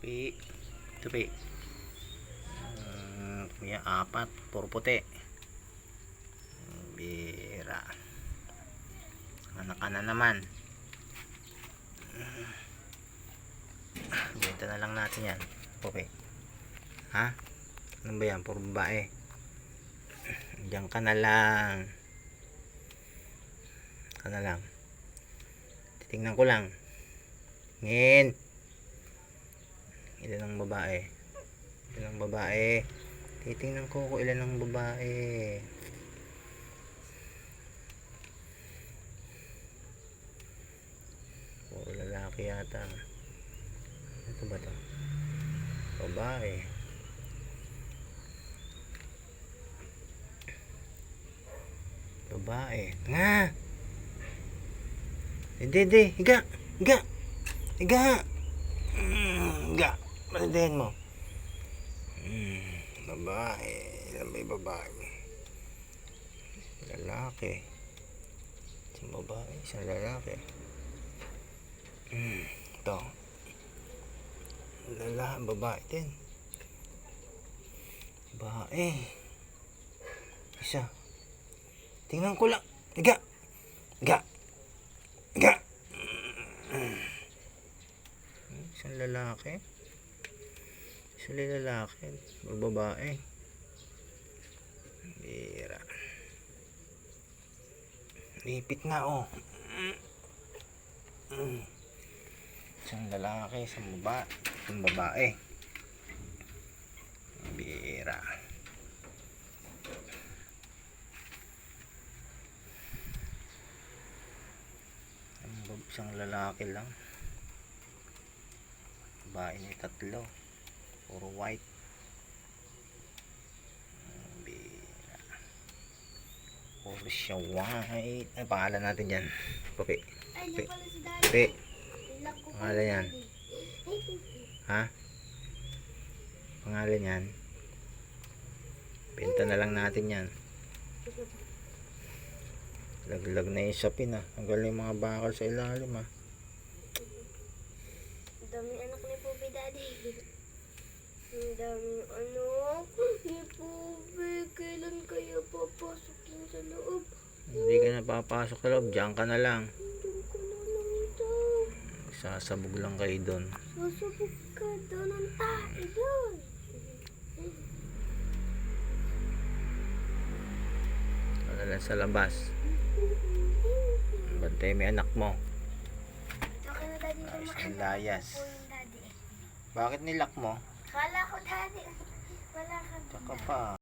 Tupi. Tupi. Kuya, apat. Puro puti. Bira. Anak ka na naman. Benta na lang natin yan. Pupi. Ha? Ano ba yan? Puro babae. Diyan ka na lang. Ka na lang. Titingnan ko lang. Ngin. Ilan ang babae? Ilan ang babae? Titingnan ko kung ilan ang babae. Puro lalaki yata. Ito ba ito? Babae. Babae. Nga! Hindi. Higa! Higa! Higa! Higa! Palindihin mo. Babae. Ilan ba yung babae? Lalaki. Isang babae. Isang lalaki. Ito. Babae din. Babae. Isa. Tingnan ko lang. Higa! Higa! Higa! Isang lalaki. Isang lalaki. Babae. Bira. Lipit na oh. Isang lalaki. Isang babae. Isang babae. Bira. Isang lalaki lang. Babae ni tatlo. Puro white. Bira. Puro siya white. Ay, pangalan natin dyan. Pupi. Pupi. Pupi. Pangalan yan. Ha? Pangalan yan. Benta na lang natin yan. Laglag na yung sapin ah. Ang galing mga bakal sa ilalim ah. Ang daming anak ni Pupi, Daddy. Ang daming anak ni Pupi. Kailan kaya papasok yun sa loob? Hindi ka na papasok sa loob. Diyan ka na lang. Doon ka na lang daw. Sasabog lang kayo doon. Sasabog ka doon ang tae doon. Ano lang sa labas. Bantay may anak mo. Okay na, Daddy. Ayos ang layas. Daddy. Bakit nilak mo? Kala ko, Daddy. Wala ka. Tsaka pa.